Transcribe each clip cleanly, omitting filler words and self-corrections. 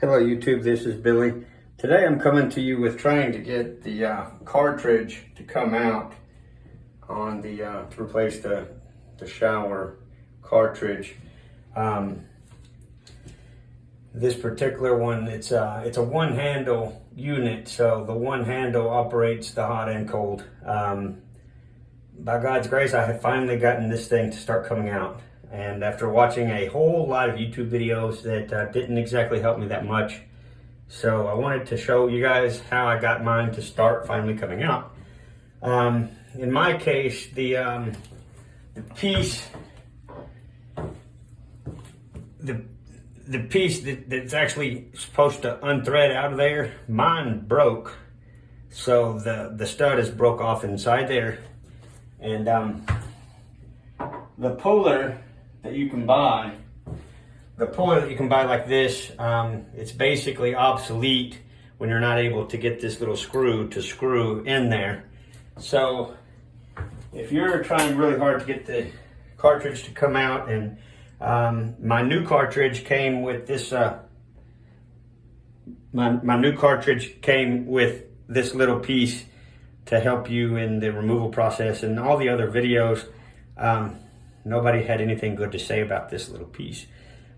Hello YouTube, this is Billy. Today I'm coming to you with trying to get the cartridge to come out on the to replace the shower cartridge. This particular one, it's a one handle unit, so the one handle operates the hot and cold. By God's grace, I have finally gotten this thing to start coming out. And after watching a whole lot of YouTube videos that didn't exactly help me that much, so I wanted to show you guys how I got mine to start finally coming out. In my case, the piece that's actually supposed to unthread out of there, mine broke. So the stud is broke off inside there, and the puller that you can buy like this, it's basically obsolete when you're not able to get this little screw to screw in there. So if you're trying really hard to get the cartridge to come out, and my new cartridge came with this my new cartridge came with this little piece to help you in the removal process. And all the other videos, nobody had anything good to say about this little piece.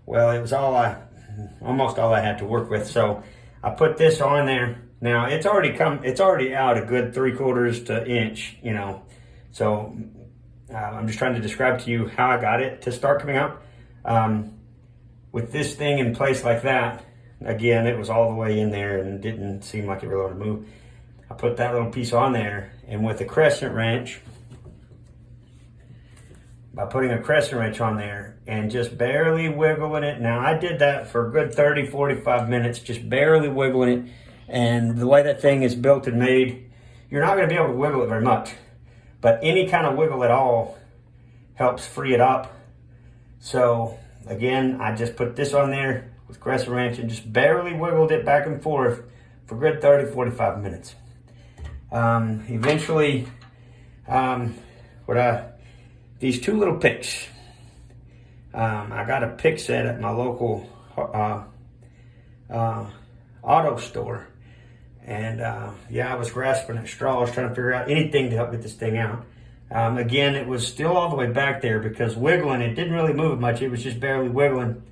Well, it was almost all I had to work with. So I put this on there. Now it's already out a good 3/4 to inch, you know. So I'm just trying to describe to you how I got it to start coming out. With this thing in place like that, again, it was all the way in there and didn't seem like it really wanted to move. I put that little piece on there, and with a crescent wrench, by putting a crescent wrench on there and just barely wiggling it. Now I did that for a good 30-45 minutes, just barely wiggling it. And the way that thing is built and made, you're not going to be able to wiggle it very much, but any kind of wiggle at all helps free it up. So again, I just put this on there with crescent wrench and just barely wiggled it back and forth for a good 30-45 minutes. Eventually, these two little picks. I got a pick set at my local auto store. And yeah, I was grasping at straws trying to figure out anything to help get this thing out. Again, it was still all the way back there because wiggling, it didn't really move much. It was just barely wiggling.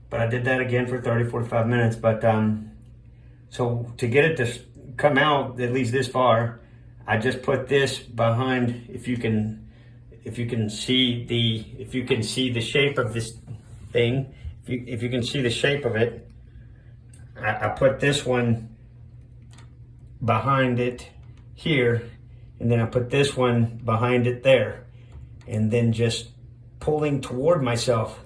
But I did that again for 30-45 minutes. But so to get it to come out at least this far, I just put this behind. If you can see the shape of this thing, if you can see the shape of it, I put this one behind it here, and then I put this one behind it there, and then just pulling toward myself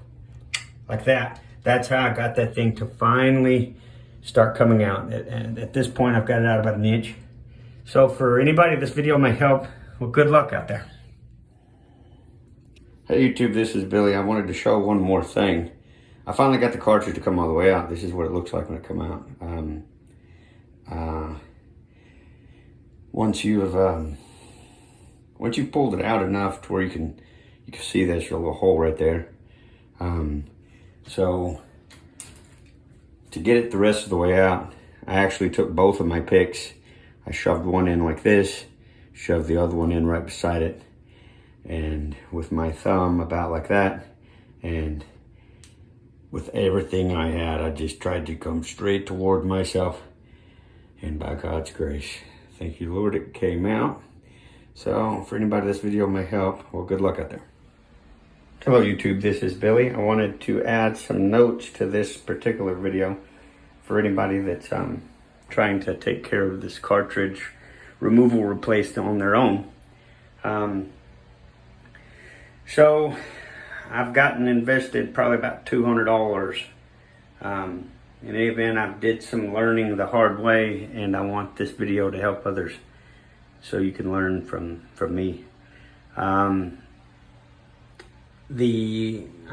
like that. That's how I got that thing to finally start coming out. And at this point, I've got it out about an inch. So for anybody this video may help, well, good luck out there. Hey YouTube, this is Billy. I wanted to show one more thing. I finally got the cartridge to come all the way out. This is what it looks like when it comes out. Once you've pulled it out enough to where you can see this little hole right there. So to get it the rest of the way out, I actually took both of my picks. I shoved one in like this, shoved the other one in right beside it, and with my thumb about like that, and with everything I had, I just tried to come straight toward myself, and by God's grace, thank you Lord, it came out. So for anybody this video may help, well, good luck out there. Hello YouTube, this is Billy. I wanted to add some notes to this particular video for anybody that's trying to take care of this cartridge removal replacement on their own. So I've gotten invested probably about $200. In any event, I did some learning the hard way, and I want this video to help others so you can learn from me. I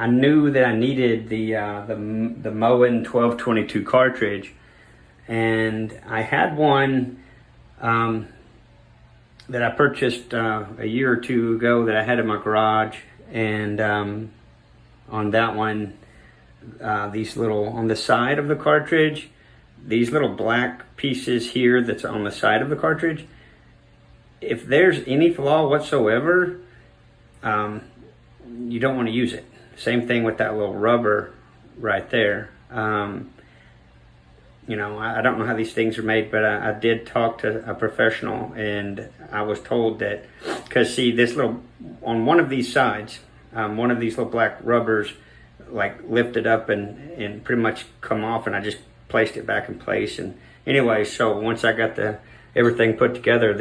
knew that I needed the Moen 1222 cartridge, and I had one that I purchased a year or two ago that I had in my garage, and on that one these little, on the side of the cartridge, these little black pieces here that's on the side of the cartridge, if there's any flaw whatsoever, you don't want to use it. Same thing with that little rubber right there. You know, I don't know how these things are made, but I did talk to a professional, and I was told that, because see, this little, on one of these sides, one of these little black rubbers like lifted up and pretty much come off, and I just placed it back in place. And anyway, so once I got everything put together,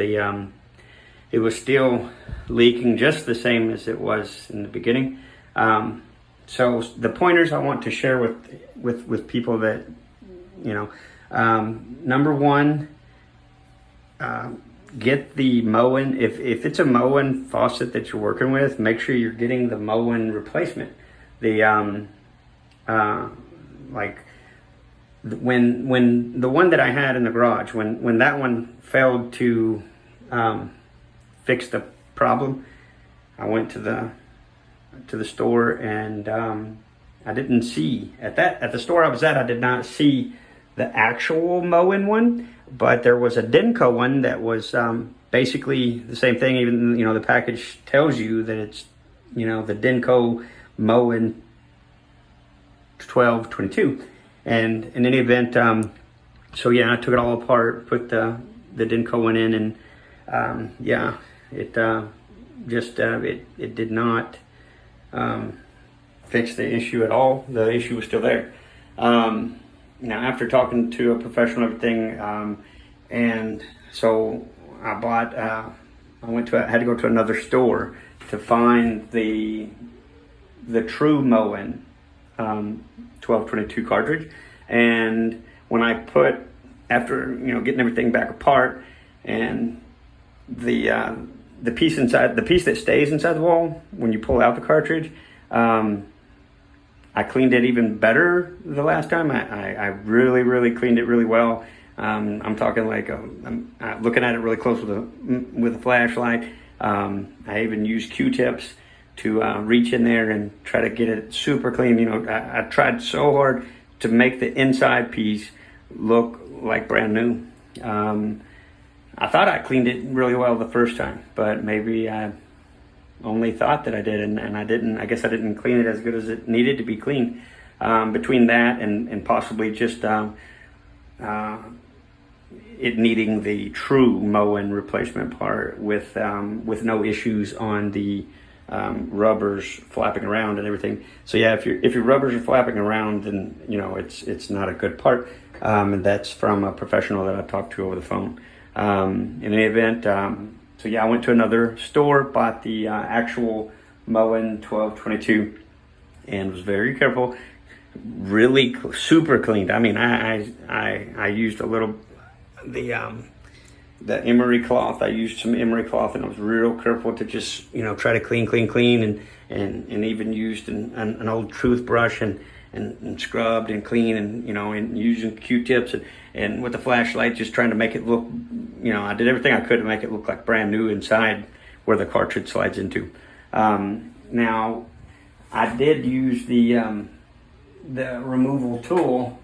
it was still leaking just the same as it was in the beginning. So the pointers I want to share with people that, you know, number one, get the Moen. If it's a Moen faucet that you're working with, make sure you're getting the Moen replacement. The like when the one that I had in the garage, when that one failed to fix the problem, I went to the store, and I didn't see at the store I was at, I did not see the actual Moen one, but there was a Denko one that was basically the same thing. Even, you know, the package tells you that it's, you know, the Denko Moen 1222. And in any event, so yeah, I took it all apart, put the Denko one in, and yeah, it did not fix the issue at all. The issue was still there. Now, after talking to a professional and everything, and so I had to go to another store to find the true Moen 1222 cartridge. And when I after, you know, getting everything back apart, and the piece that stays inside the wall when you pull out the cartridge, I cleaned it even better the last time. I really cleaned it really well. I'm talking like I'm looking at it really close with a flashlight. I even used Q-tips to reach in there and try to get it super clean. You know, I tried so hard to make the inside piece look like brand new. I thought I cleaned it really well the first time, but maybe I only thought that I did, and I didn't. I guess I didn't clean it as good as it needed to be cleaned. Between that and possibly just it needing the true Moen replacement part with no issues on the rubbers flapping around and everything. So yeah, if your rubbers are flapping around, then, you know, it's not a good part. And that's from a professional that I talked to over the phone. In any event, so yeah, I went to another store, bought the actual Moen 1222, and was very careful. Really super cleaned. I mean, I used a little the emery cloth. I used some emery cloth, and I was real careful to just, you know, try to clean, and even used an old toothbrush and scrubbed and cleaned, and, you know, and using Q-tips and with the flashlight, just trying to make it look, you know, I did everything I could to make it look like brand new inside where the cartridge slides into. Now, I did use the removal tool.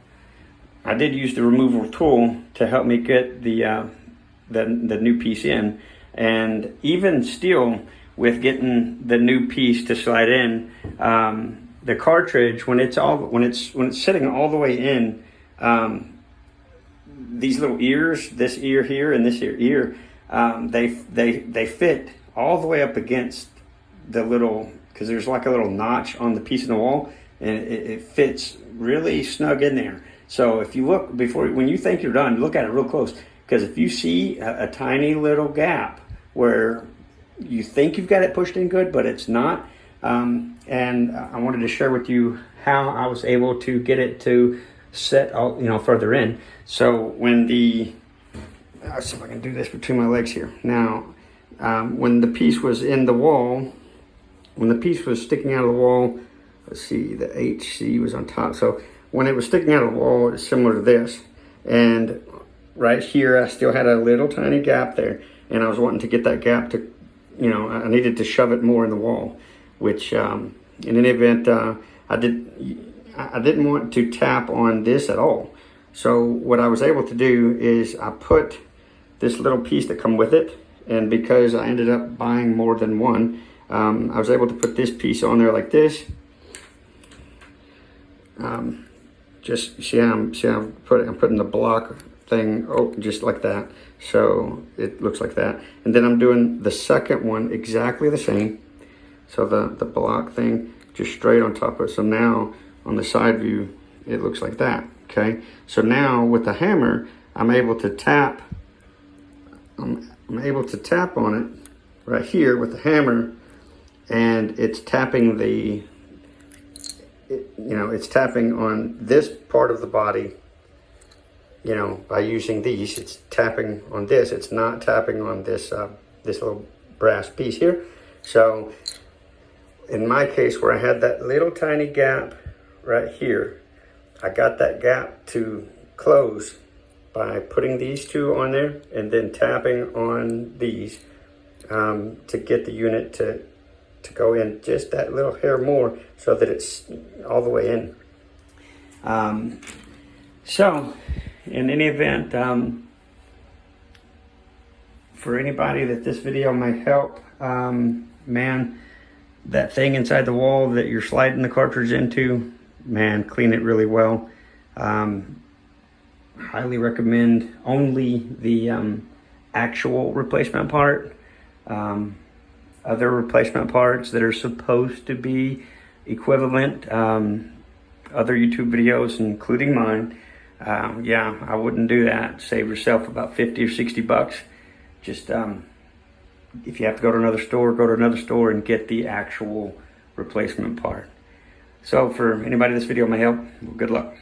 I did use the removal tool to help me get the new piece in, and even still, with getting the new piece to slide in, the cartridge, when it's sitting all the way in, these little ears, this ear here and this ear, they fit all the way up against the little, because there's like a little notch on the piece in the wall, and it fits really snug in there. So if you look when you think you're done, look at it real close, because if you see a tiny little gap where you think you've got it pushed in good, but it's not, and I wanted to share with you how I was able to get it to set all, you know, further in. So when I'll see if I can do this between my legs here. Now, when the piece was in the wall, when the piece was sticking out of the wall, let's see, the HC was on top. So when it was sticking out of the wall, it's similar to this. And right here, I still had a little tiny gap there. And I was wanting to get that gap to, you know, I needed to shove it more in the wall, which in any event, I didn't want to tap on this at all. So what I was able to do is I put this little piece that come with it, and because I ended up buying more than one, I was able to put this piece on there like this. Just see how I'm putting the block thing, oh, just like that. So it looks like that. And then I'm doing the second one exactly the same. So the block thing just straight on top of it. So now on the side view, it looks like that, okay? So now with the hammer, I'm able to tap, I'm able to tap on it right here with the hammer, and it's tapping it's tapping on this part of the body, by using these. It's tapping on this. It's not tapping on this, this little brass piece here. So in my case, where I had that little tiny gap right here, I got that gap to close by putting these two on there and then tapping on these to get the unit to go in just that little hair more so that it's all the way in. So in any event, for anybody that this video may help, man, that thing inside the wall that you're sliding the cartridge into, man, clean it really well. Highly recommend only the actual replacement part. Other replacement parts that are supposed to be equivalent, other YouTube videos, including mine, yeah, I wouldn't do that. Save yourself about 50 or 60 bucks. Just, if you have to go to another store and get the actual replacement part. So for anybody this video may help, well, good luck.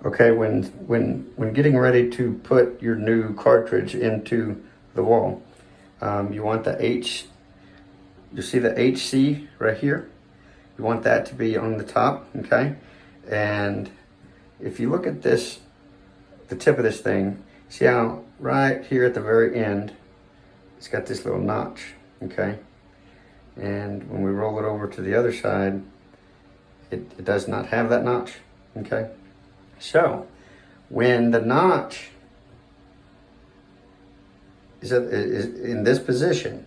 Okay, when getting ready to put your new cartridge into the wall, you want the you see the HC right here? You want that to be on the top, okay? And if you look at this, the tip of this thing, see how right here at the very end, it's got this little notch, okay? And when we roll it over to the other side, it does not have that notch, okay? So when the notch is in this position,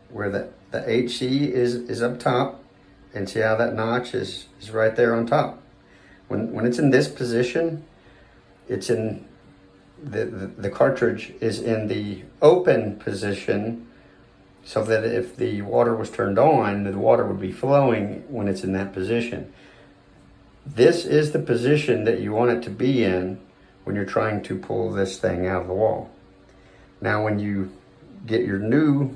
where the HC is up top, and see how that notch is right there on top. When it's in this position, it's in the cartridge is in the open position, so that if the water was turned on, the water would be flowing when it's in that position. This is the position that you want it to be in when you're trying to pull this thing out of the wall. Now when you get your new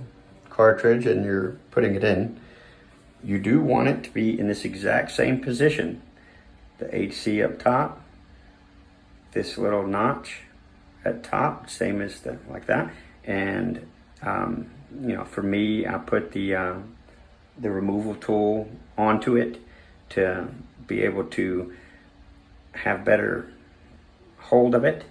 cartridge and you're putting it in, you do want it to be in this exact same position. The HC up top, this little notch at top, same as like that. And for me, I put the removal tool onto it to be able to have better hold of it,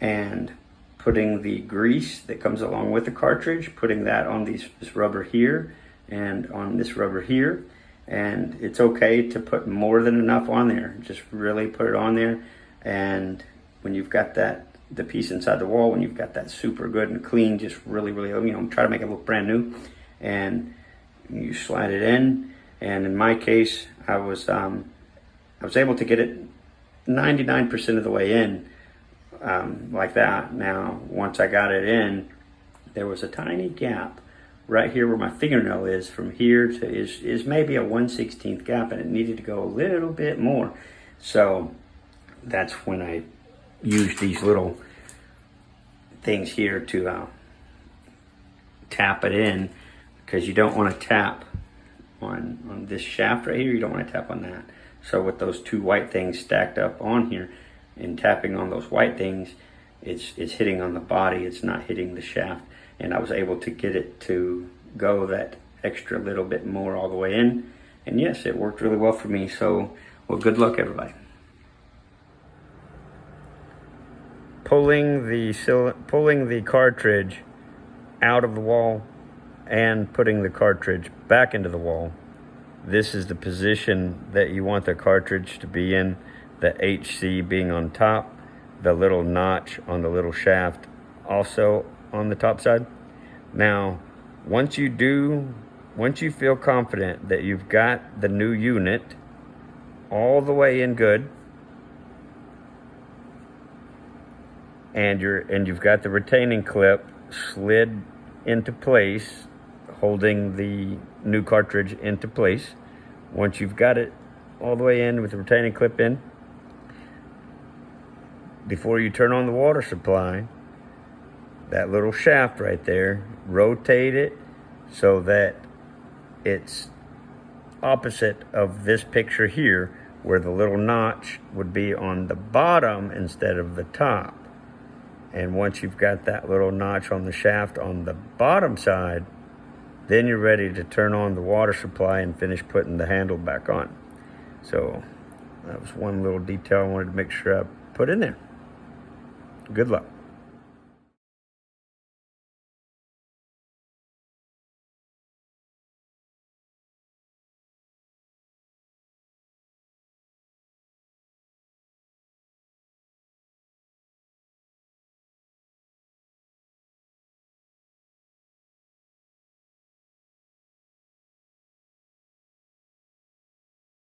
and putting the grease that comes along with the cartridge, putting that on this rubber here and on this rubber here. And it's okay to put more than enough on there. Just really put it on there. And when you've got the piece inside the wall, when you've got that super good and clean, just really, try to make it look brand new. And you slide it in. And in my case, I was able to get it 99% of the way in, like that. Now, once I got it in, there was a tiny gap right here where my fingernail is, from here to is maybe a 1/16 gap, and it needed to go a little bit more. So that's when I used these little things here to tap it in, because you don't want to tap on this shaft right here. You don't want to tap on that. So with those two white things stacked up on here and tapping on those white things, it's hitting on the body, it's not hitting the shaft. And I was able to get it to go that extra little bit more all the way in. And yes, it worked really well for me. So, well, good luck, everybody. Pulling the cartridge out of the wall and putting the cartridge back into the wall this is the position that you want the cartridge to be in, the HC being on top, the little notch on the little shaft also on the top side. Now, once you feel confident that you've got the new unit all the way in good, and you've got the retaining clip slid into place, holding the new cartridge into place. Once you've got it all the way in with the retaining clip in, before you turn on the water supply, that little shaft right there, rotate it so that it's opposite of this picture here, where the little notch would be on the bottom instead of the top. And once you've got that little notch on the shaft on the bottom side, then you're ready to turn on the water supply and finish putting the handle back on. So that was one little detail I wanted to make sure I put in there. Good luck.